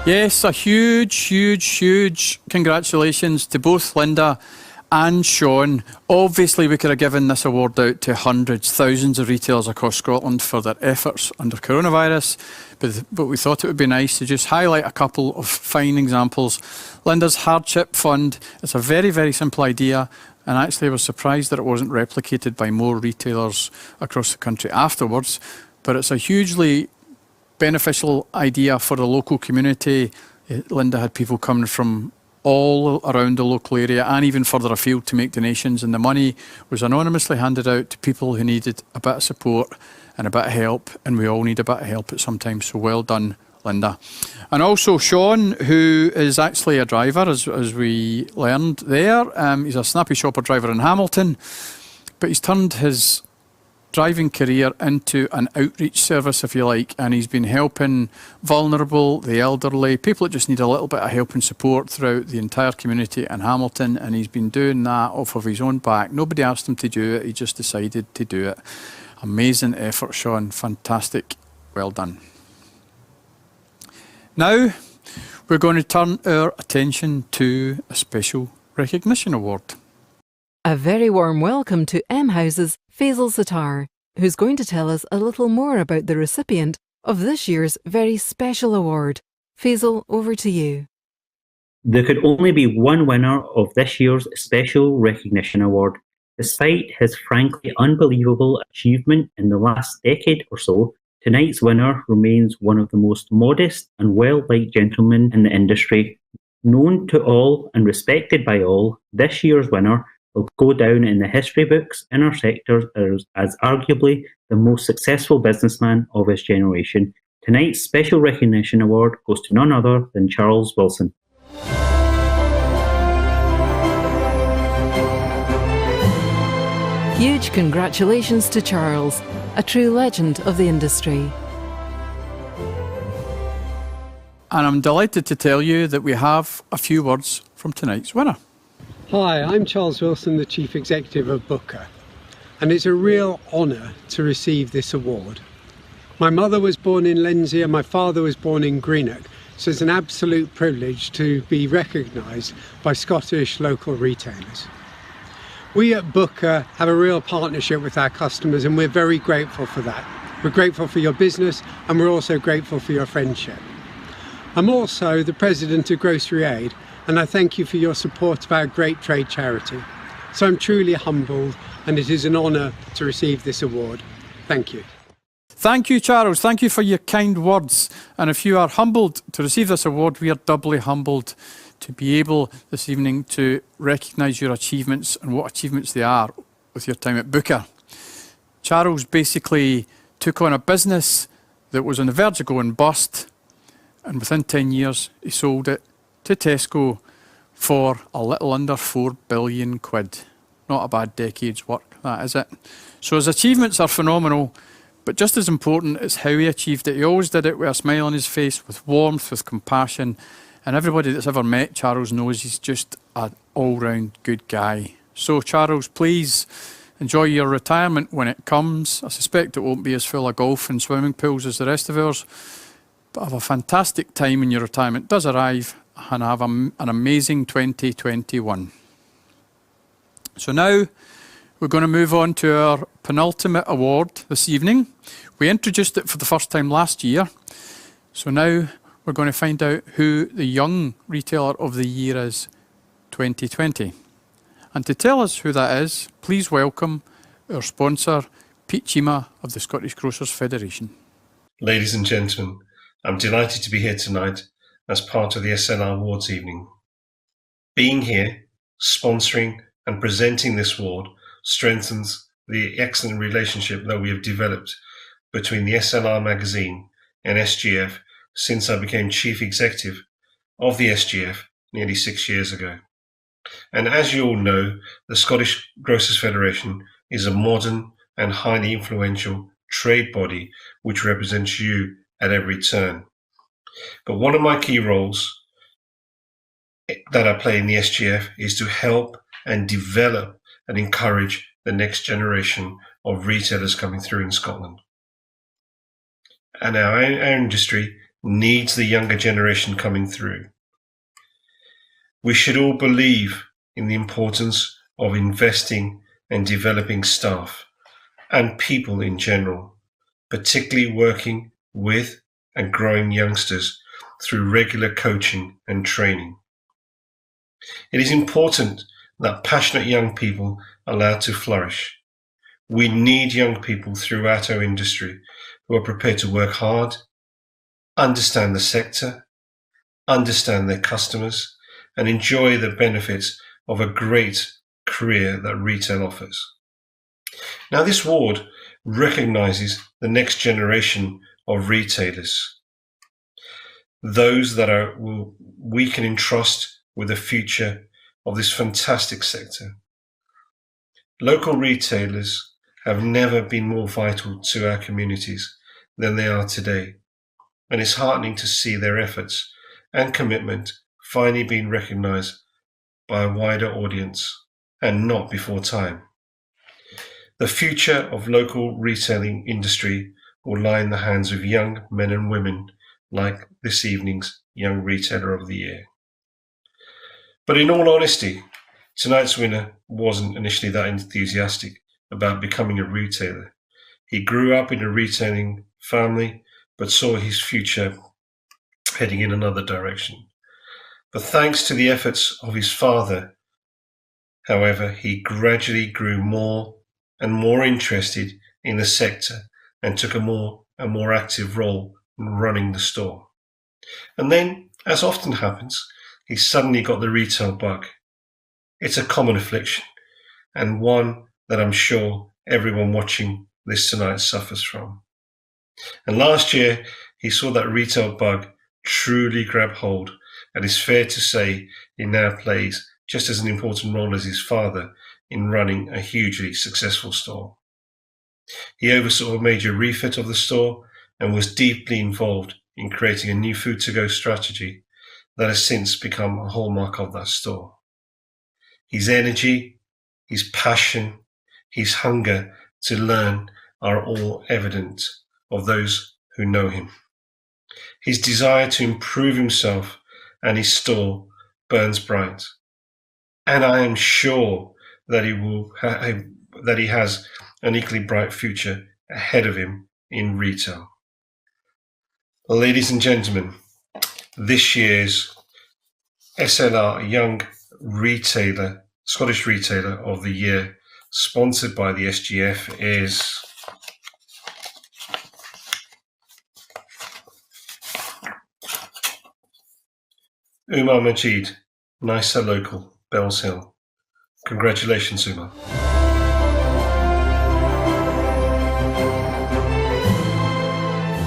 Yes, a huge congratulations to both Linda and Sean. Obviously, we could have given this award out to hundreds, thousands of retailers across Scotland for their efforts under coronavirus, but we thought it would be nice to just highlight a couple of fine examples. Linda's Hardship Fund, it's a very, very simple idea, and actually I was surprised that it wasn't replicated by more retailers across the country afterwards, but it's a hugely beneficial idea for the local community. Linda had people coming from all around the local area and even further afield to make donations, and the money was anonymously handed out to people who needed a bit of support and a bit of help, and we all need a bit of help at some time, so well done, Linda. And also Sean, who is actually a driver, as we learned there. He's a snappy shopper driver in Hamilton, but he's turned his driving career into an outreach service, if you like, and he's been helping vulnerable, the elderly, people that just need a little bit of help and support throughout the entire community in Hamilton, and he's been doing that off of his own back. Nobody asked him to do it, he just decided to do it. Amazing effort, Sean, fantastic, well done. Now, we're going to turn our attention to a special recognition award. A very warm welcome to M House's Faisal Sattar, who's going to tell us a little more about the recipient of this year's very special award. Faisal, over to you. There could only be one winner of this year's Special Recognition Award. Despite his frankly unbelievable achievement in the last decade or so, tonight's winner remains one of the most modest and well-liked gentlemen in the industry. Known to all and respected by all, this year's winner will go down in the history books in our sector as arguably the most successful businessman of his generation. Tonight's Special Recognition Award goes to none other than Charles Wilson. Huge congratulations to Charles, a true legend of the industry. And I'm delighted to tell you that we have a few words from tonight's winner. Hi, I'm Charles Wilson, the Chief Executive of Booker, and it's a real honour to receive this award. My mother was born in Lindsay and my father was born in Greenock, so it's an absolute privilege to be recognised by Scottish local retailers. We at Booker have a real partnership with our customers and we're very grateful for that. We're grateful for your business and we're also grateful for your friendship. I'm also the President of Grocery Aid and I thank you for your support of our great trade charity. So I'm truly humbled and it is an honour to receive this award. Thank you. Thank you, Charles. Thank you for your kind words. And if you are humbled to receive this award, we are doubly humbled to be able this evening to recognise your achievements and what achievements they are with your time at Booker. Charles basically took on a business that was on the verge of going bust, and within 10 years he sold it to Tesco for a little under 4 billion quid. Not a bad decade's work, that is it. So his achievements are phenomenal, but just as important is how he achieved it. He always did it with a smile on his face, with warmth, with compassion. And everybody that's ever met Charles knows he's just an all-round good guy. So Charles, please enjoy your retirement when it comes. I suspect it won't be as full of golf and swimming pools as the rest of ours. But have a fantastic time when your retirement does arrive and have an amazing 2021. So now we're going to move on to our penultimate award this evening. We introduced it for the first time last year. So now we're going to find out who the Young Retailer of the Year is 2020. And to tell us who that is, please welcome our sponsor, Pete Chima of the Scottish Grocers Federation. Ladies and gentlemen, I'm delighted to be here tonight as part of the SLR Awards evening. Being here, sponsoring and presenting this award strengthens the excellent relationship that we have developed between the SLR magazine and SGF since I became Chief Executive of the SGF nearly 6 years ago. And as you all know, the Scottish Grocers Federation is a modern and highly influential trade body which represents you at every turn. But one of my key roles that I play in the SGF is to help and develop and encourage the next generation of retailers coming through in Scotland. And our industry needs the younger generation coming through. We should all believe in the importance of investing and developing staff and people in general, particularly working with and growing youngsters through regular coaching and training. It is important that passionate young people are allowed to flourish. We need young people throughout our industry who are prepared to work hard, understand the sector, understand their customers, and enjoy the benefits of a great career that retail offers. Now, this award recognises the next generation of retailers, those that we can entrust with the future of this fantastic sector. Local retailers have never been more vital to our communities than they are today. And it's heartening to see their efforts and commitment finally being recognised by a wider audience and not before time. The future of local retailing industry will lie in the hands of young men and women like this evening's Young Retailer of the Year. But in all honesty, tonight's winner wasn't initially that enthusiastic about becoming a retailer. He grew up in a retailing family, but saw his future heading in another direction. But thanks to the efforts of his father, however, he gradually grew more and more interested in the sector and took a more and more active role in running the store. And then, as often happens, he suddenly got the retail bug. It's a common affliction, and one that I'm sure everyone watching this tonight suffers from. And last year, he saw that retail bug truly grab hold, and it's fair to say he now plays just as an important role as his father in running a hugely successful store. He oversaw a major refit of the store and was deeply involved in creating a new food-to-go strategy that has since become a hallmark of that store. His energy, his passion, his hunger to learn are all evident of those who know him. His desire to improve himself and his store burns bright, and I am sure that he has an equally bright future ahead of him in retail. Ladies and gentlemen, this year's SLR Young Retailer, Scottish Retailer of the Year, sponsored by the SGF, is Umar Majid, Nisa Local, Bells Hill. Congratulations, Umar.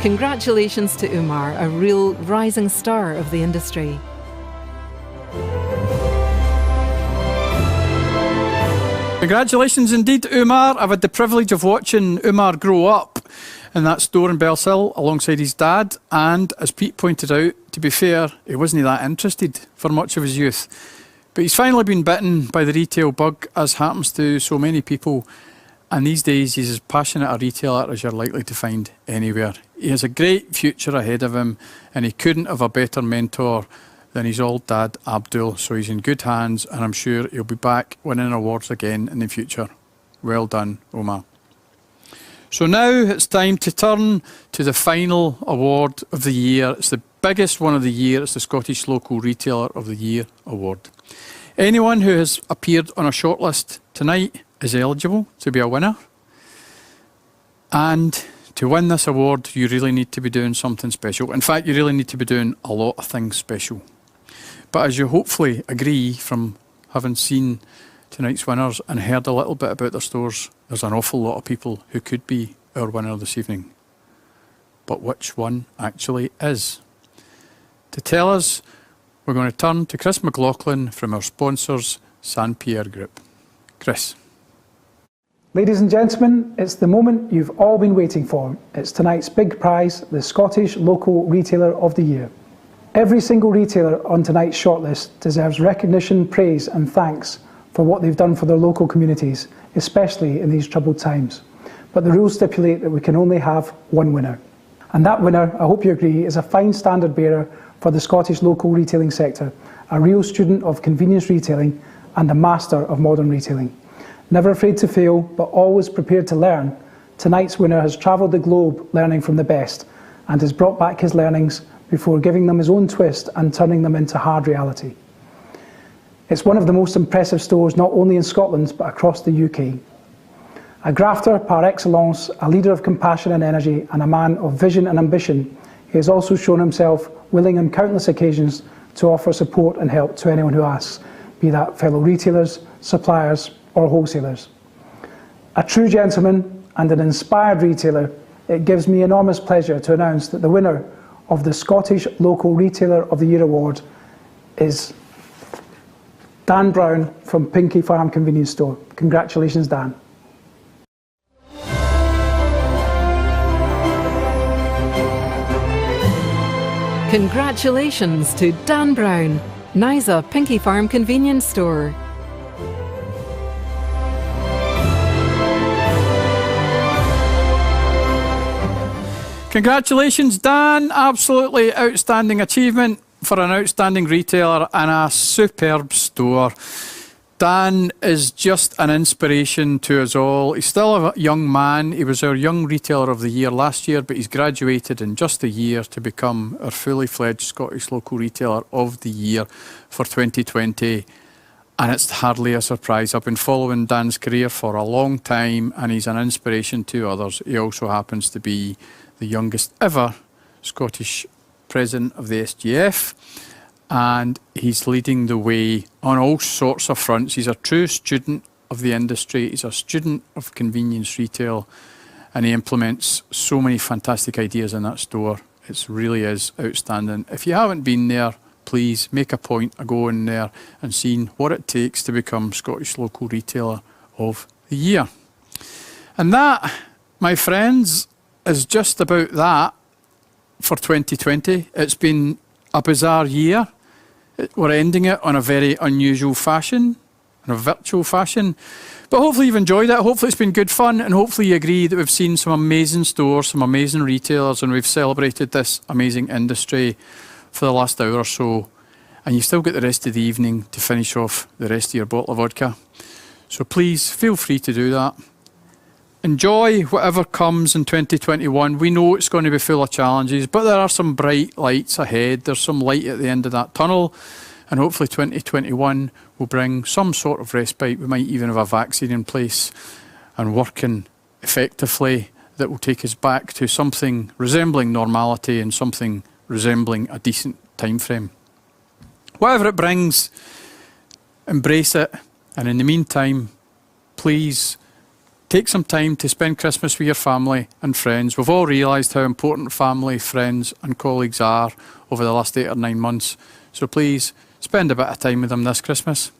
Congratulations to Umar, a real rising star of the industry. Congratulations indeed, Umar. I've had the privilege of watching Umar grow up in that store in Bellshill alongside his dad, and as Pete pointed out, to be fair, he wasn't that interested for much of his youth. But he's finally been bitten by the retail bug, as happens to so many people, and these days he's as passionate a retailer as you're likely to find anywhere. He has a great future ahead of him, and he couldn't have a better mentor than his old dad, Abdul, so he's in good hands, and I'm sure he'll be back winning awards again in the future. Well done, Omar. So now it's time to turn to the final award of the year. It's the biggest one of the year. It's the Scottish Local Retailer of the Year award. Anyone who has appeared on a shortlist tonight is eligible to be a winner. And to win this award, you really need to be doing something special. In fact, you really need to be doing a lot of things special. But as you hopefully agree from having seen tonight's winners and heard a little bit about their stores, there's an awful lot of people who could be our winner this evening. But which one actually is? To tell us, we're going to turn to Chris McLaughlin from our sponsors, St Pierre Group. Chris. Ladies and gentlemen, it's the moment you've all been waiting for. It's tonight's big prize, the Scottish Local Retailer of the Year. Every single retailer on tonight's shortlist deserves recognition, praise and thanks for what they've done for their local communities, especially in these troubled times. But the rules stipulate that we can only have one winner. And that winner, I hope you agree, is a fine standard bearer for the Scottish local retailing sector, a real student of convenience retailing and a master of modern retailing. Never afraid to fail, but always prepared to learn, tonight's winner has travelled the globe learning from the best and has brought back his learnings before giving them his own twist and turning them into hard reality. It's one of the most impressive stores not only in Scotland but across the UK. A grafter par excellence, a leader of compassion and energy and a man of vision and ambition, he has also shown himself willing on countless occasions to offer support and help to anyone who asks, be that fellow retailers, suppliers or wholesalers. A true gentleman and an inspired retailer, it gives me enormous pleasure to announce that the winner of the Scottish Local Retailer of the Year award is Dan Brown from Pinkie Farm Convenience Store. Congratulations, Dan. Congratulations to Dan Brown, Nisa Pinkie Farm Convenience Store. Congratulations, Dan. Absolutely outstanding achievement for an outstanding retailer and a superb store. Dan is just an inspiration to us all. He's still a young man. He was our Young Retailer of the Year last year, but he's graduated in just a year to become our fully fledged Scottish Local Retailer of the Year for 2020. And it's hardly a surprise. I've been following Dan's career for a long time, and he's an inspiration to others. He also happens to be the youngest ever Scottish President of the SGF. And he's leading the way on all sorts of fronts. He's a true student of the industry. He's a student of convenience retail, and he implements so many fantastic ideas in that store. It really is outstanding. If you haven't been there, please make a point of going there and seeing what it takes to become Scottish Local Retailer of the Year. And that, my friends, is just about that for 2020. It's been a bizarre year. We're ending it on a very unusual fashion, in a virtual fashion. But hopefully you've enjoyed it. Hopefully it's been good fun, and hopefully you agree that we've seen some amazing stores, some amazing retailers, and we've celebrated this amazing industry for the last hour or so. And you've still got the rest of the evening to finish off the rest of your bottle of vodka. So please feel free to do that. Enjoy whatever comes in 2021. We know it's going to be full of challenges, but there are some bright lights ahead. There's some light at the end of that tunnel, and hopefully 2021 will bring some sort of respite. We might even have a vaccine in place and working effectively that will take us back to something resembling normality and something resembling a decent time frame. Whatever it brings, embrace it, and in the meantime, please take some time to spend Christmas with your family and friends. We've all realised how important family, friends and colleagues are over the last 8 or 9 months. So please spend a bit of time with them this Christmas.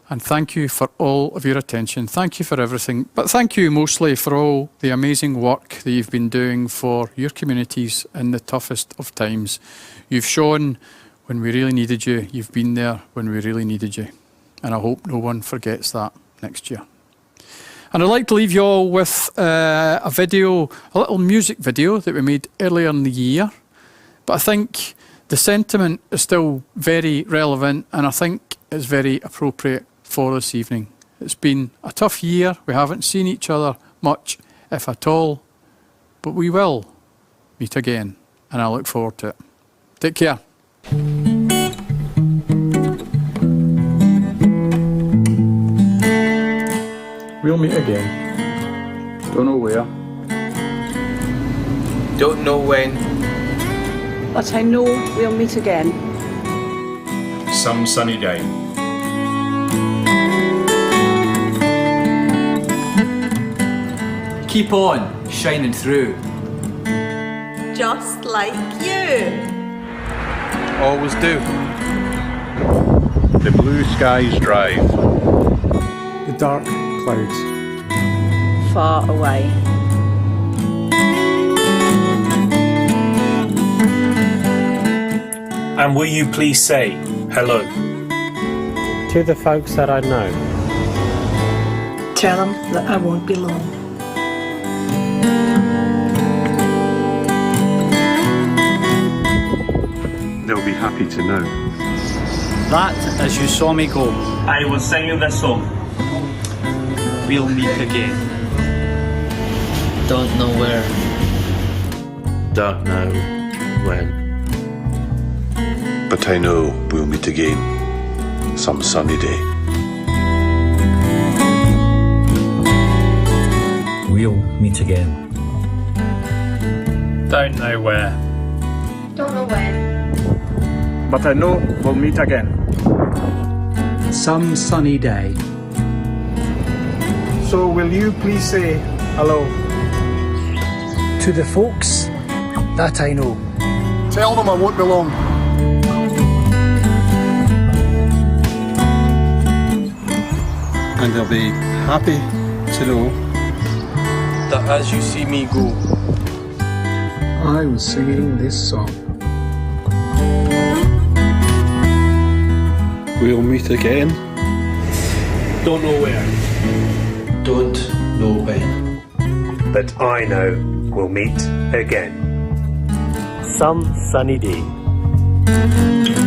And thank you for all of your attention. Thank you for everything. But thank you mostly for all the amazing work that you've been doing for your communities in the toughest of times. You've shown when we really needed you. You've been there when we really needed you. And I hope no one forgets that next year. And I'd like to leave you all with a little music video that we made earlier in the year. But I think the sentiment is still very relevant, and I think it's very appropriate for this evening. It's been a tough year. We haven't seen each other much, if at all. But we will meet again, and I look forward to it. Take care. We'll meet again. Don't know where. Don't know when. But I know we'll meet again. Some sunny day. Keep on shining through. Just like you. Always do. The blue skies drive. The dark clouds. Far away. And will you please say hello to the folks that I know? Tell them that I won't be long. They'll be happy to know that as you saw me go, I was singing this song. We'll meet again. Don't know where. Don't know when. But I know we'll meet again some sunny day. We'll meet again. Don't know where. Don't know when. But I know we'll meet again. Some sunny day. So will you please say hello to the folks that I know? Tell them I won't be long. And they'll be happy to know that as you see me go, I was singing this song. We'll meet again. Don't know where. Don't know when. But I know we'll meet again. Some sunny day.